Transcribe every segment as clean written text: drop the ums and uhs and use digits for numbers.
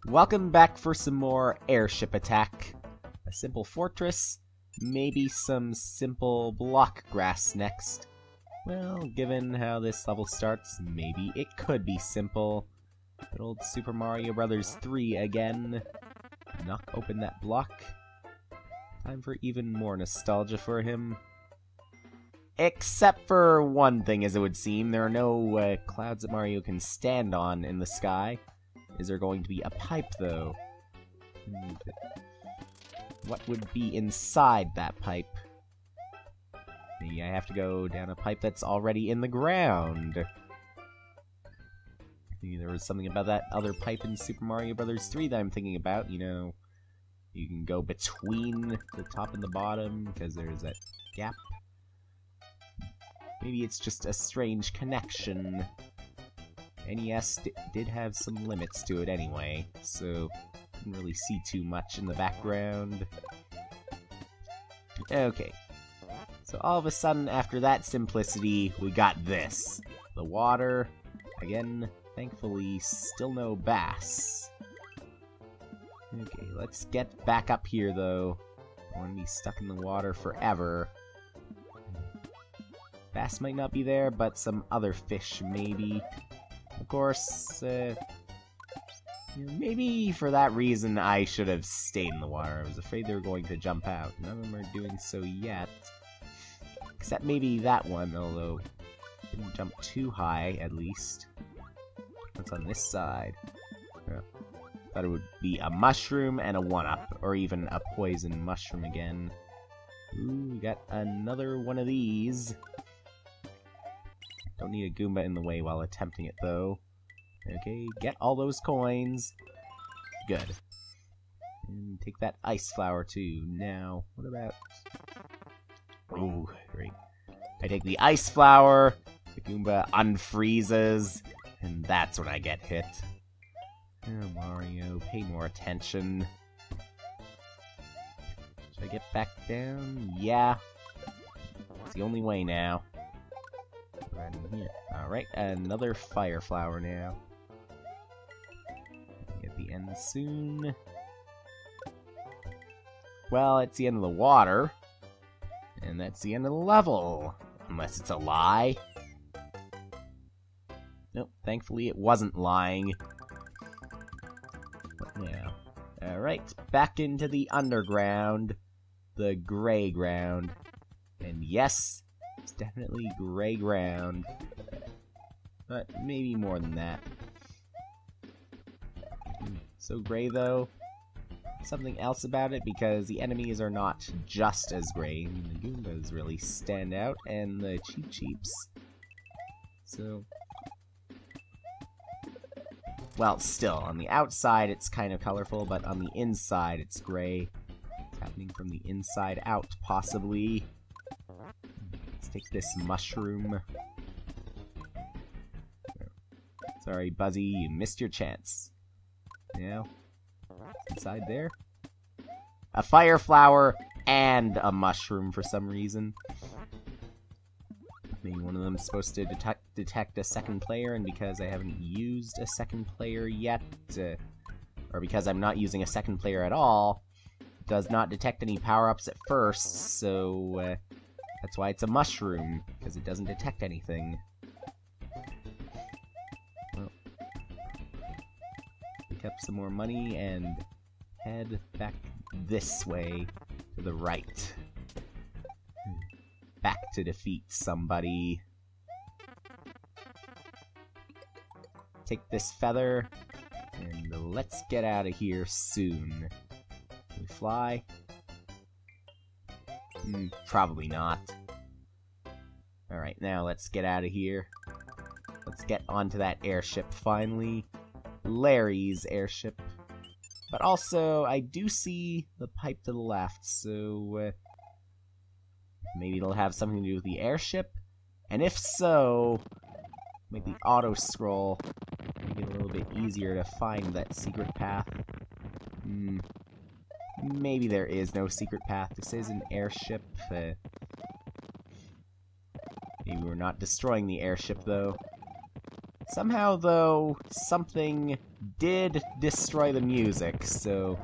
Welcome back for some more Airship Attack. A simple fortress, maybe some simple block grass next. Well, given how this level starts, maybe it could be simple. Good old Super Mario Bros. 3 again. Knock open that block. Time for even more nostalgia for him. Except for one thing, as it would seem. There are no clouds that Mario can stand on in the sky. Is there going to be a pipe, though? What would be inside that pipe? Maybe I have to go down a pipe that's already in the ground. Maybe there was something about that other pipe in Super Mario Bros. 3 that I'm thinking about. You know, you can go between the top and the bottom because there's that gap. Maybe it's just a strange connection. NES did have some limits to it anyway, so couldn't really see too much in the background. Okay, so all of a sudden, after that simplicity, we got this. The water. Again, thankfully, still no bass. Okay, let's get back up here, though. I don't want to be stuck in the water forever. Bass might not be there, but some other fish, maybe. Of course, maybe for that reason I should have stayed in the water. I was afraid they were going to jump out. None of them are doing so yet. Except maybe that one, although didn't jump too high, at least. What's on this side? Thought it would be a mushroom and a 1-up, or even a poison mushroom again. Ooh, we got another one of these. Don't need a Goomba in the way while attempting it, though. Okay, get all those coins. Good. And take that ice flower, too. Now, what about... Ooh, great. I take the ice flower, the Goomba unfreezes, and that's when I get hit. Oh, Mario, pay more attention. Should I get back down? Yeah. It's the only way now. Right in here. Alright, another fire flower now. Get the end soon. Well, it's the end of the water. And that's the end of the level. Unless it's a lie. Nope, thankfully it wasn't lying. But now. Alright, back into the underground. The gray ground. And yes, it's definitely gray ground. But maybe more than that. So gray, though. Something else about it, because the enemies are not just as gray. I mean, the Goombas really stand out, and the Cheep Cheeps. So... well, still, on the outside it's kind of colorful, but on the inside it's gray. It's happening from the inside out, possibly. Let's take this mushroom. Sorry, Buzzy, you missed your chance. Now, inside there? A fire flower and a mushroom for some reason. Maybe one of them is supposed to detect a second player, and because I haven't used a second player yet, or because I'm not using a second player at all, it does not detect any power-ups at first, so that's why it's a mushroom, because it doesn't detect anything. Well, pick up some more money and head back this way to the right. Back to defeat somebody. Take this feather, and let's get out of here soon. Can we fly? Probably not. Alright, now let's get out of here. Let's get onto that airship finally. Larry's airship. But also, I do see the pipe to the left, so... maybe it'll have something to do with the airship? And if so, make the auto-scroll make it a little bit easier to find that secret path. Maybe there is no secret path. This is an airship. Maybe we're not destroying the airship, though. Somehow, though, something did destroy the music, so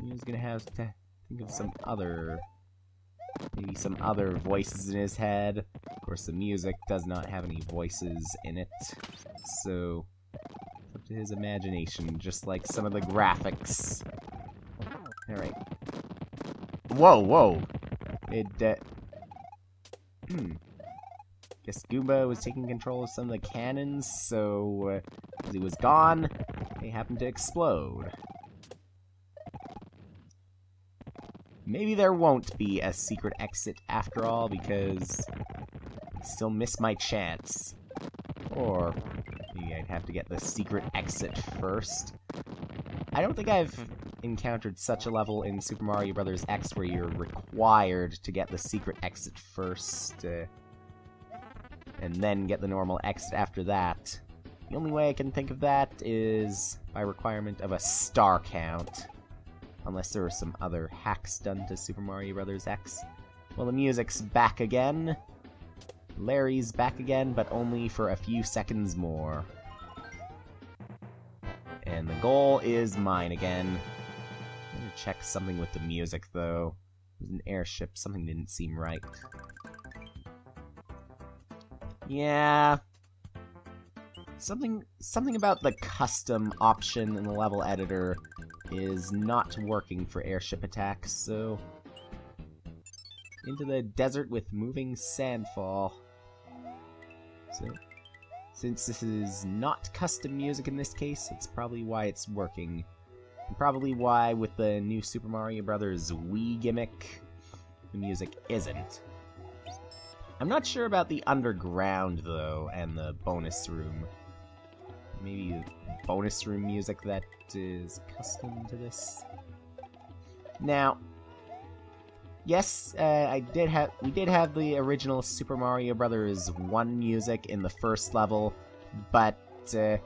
he's gonna have to think of some other... maybe some other voices in his head. Of course, the music does not have any voices in it, so it's up to his imagination, just like some of the graphics. Alright. Whoa, whoa! Guess Goomba was taking control of some of the cannons, so as he was gone, they happened to explode. Maybe there won't be a secret exit after all, because I'd still miss my chance. Or maybe I'd have to get the secret exit first. I don't think I've encountered such a level in Super Mario Bros. X where you're required to get the secret exit first, and then get the normal exit after that. The only way I can think of that is by requirement of a star count. Unless there are some other hacks done to Super Mario Bros. X. Well, the music's back again. Larry's back again, but only for a few seconds more. And the goal is mine again. I'm gonna check something with the music, though. It was an airship. Something didn't seem right. Yeah. Something about the custom option in the level editor is not working for Airship Attack, so... into the desert with moving sandfall. So, since this is not custom music in this case, it's probably why it's working. And probably why, with the new Super Mario Bros. Wii gimmick, the music isn't. I'm not sure about the underground, though, and the bonus room. Maybe bonus room music that is custom to this. Now, yes, we did have the original Super Mario Bros. 1 music in the first level, but I'm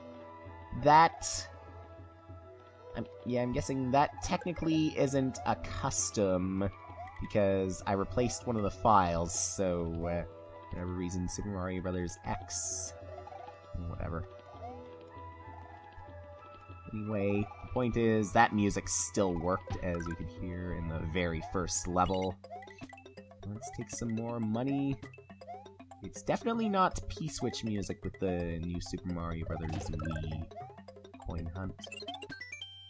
guessing that technically isn't a custom, because I replaced one of the files, so for whatever reason, Super Mario Bros. X, whatever. Anyway, the point is, that music still worked, as we could hear in the very first level. Let's take some more money. It's definitely not P-Switch music with the new Super Mario Bros. Wii coin hunt.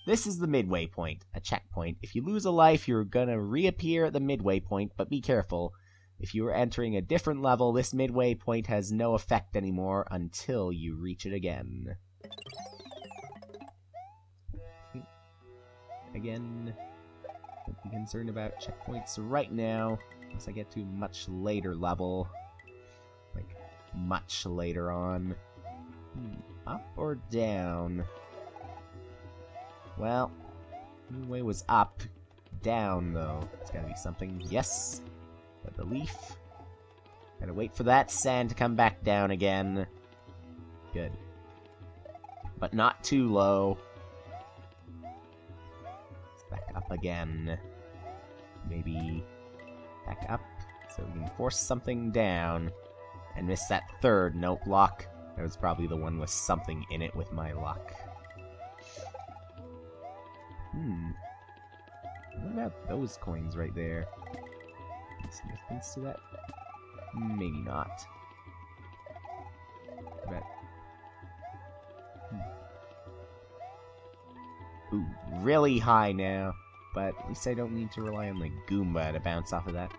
This is the midway point, a checkpoint. If you lose a life, you're gonna reappear at the midway point, but be careful. If you are entering a different level, this midway point has no effect anymore until you reach it again. Again, don't be concerned about checkpoints right now, unless I get to a much later level. Like, much later on. Up or down? Well, the way was up. Down, though. It's gotta be something. Yes! Got the leaf. Gotta wait for that sand to come back down again. Good. But not too low. Back up again. Maybe back up so we can force something down and miss that third note block. That was probably the one with something in it with my luck. What about those coins right there? Any significance to that? Maybe not. But ooh, really high now, but at least I don't need to rely on the Goomba to bounce off of that.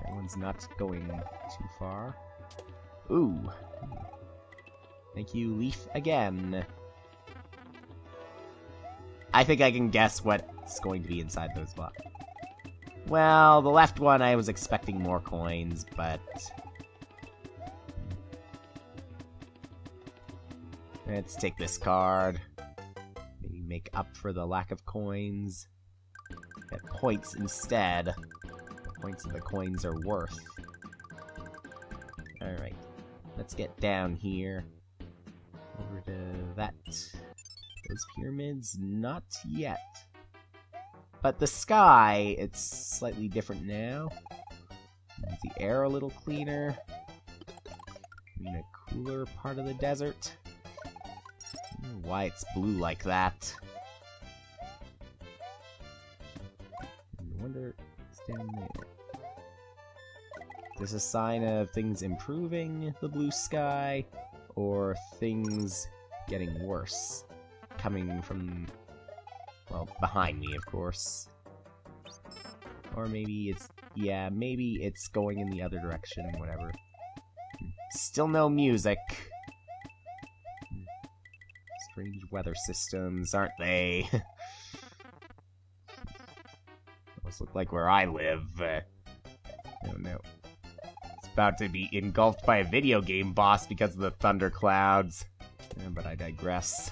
That one's not going too far. Ooh. Thank you, Leaf, again. I think I can guess what's going to be inside those blocks. Well, the left one, I was expecting more coins, but... let's take this card. Maybe make up for the lack of coins. Get points instead. The points that the coins are worth. Alright. Let's get down here. Over to that. Those pyramids? Not yet. But the sky, it's slightly different now. Is the air a little cleaner? I mean, a cooler part of the desert. don't know why it's blue like that. I wonder what's down there. Is this a sign of things improving the blue sky, or things getting worse? Coming from, well, behind me, of course. Or maybe it's, yeah, maybe it's going in the other direction, whatever. Still no music. Strange weather systems, aren't they? Those look like where I live. Oh no. It's about to be engulfed by a video game boss because of the thunder clouds. Yeah, but I digress.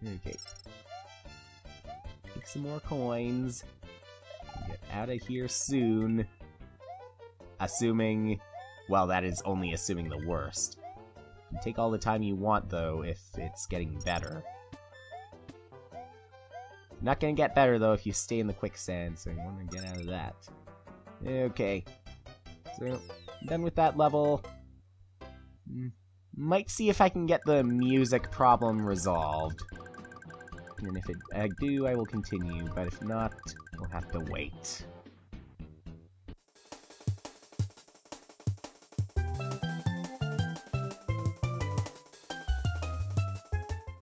Okay. Take some more coins. Get out of here soon. Assuming... well, that is only assuming the worst. You take all the time you want, though, if it's getting better. Not gonna get better, though, if you stay in the quicksand, so you want to get out of that. Okay. So, done with that level. Might see if I can get the music problem resolved. And if I do, I will continue, but if not, we'll have to wait.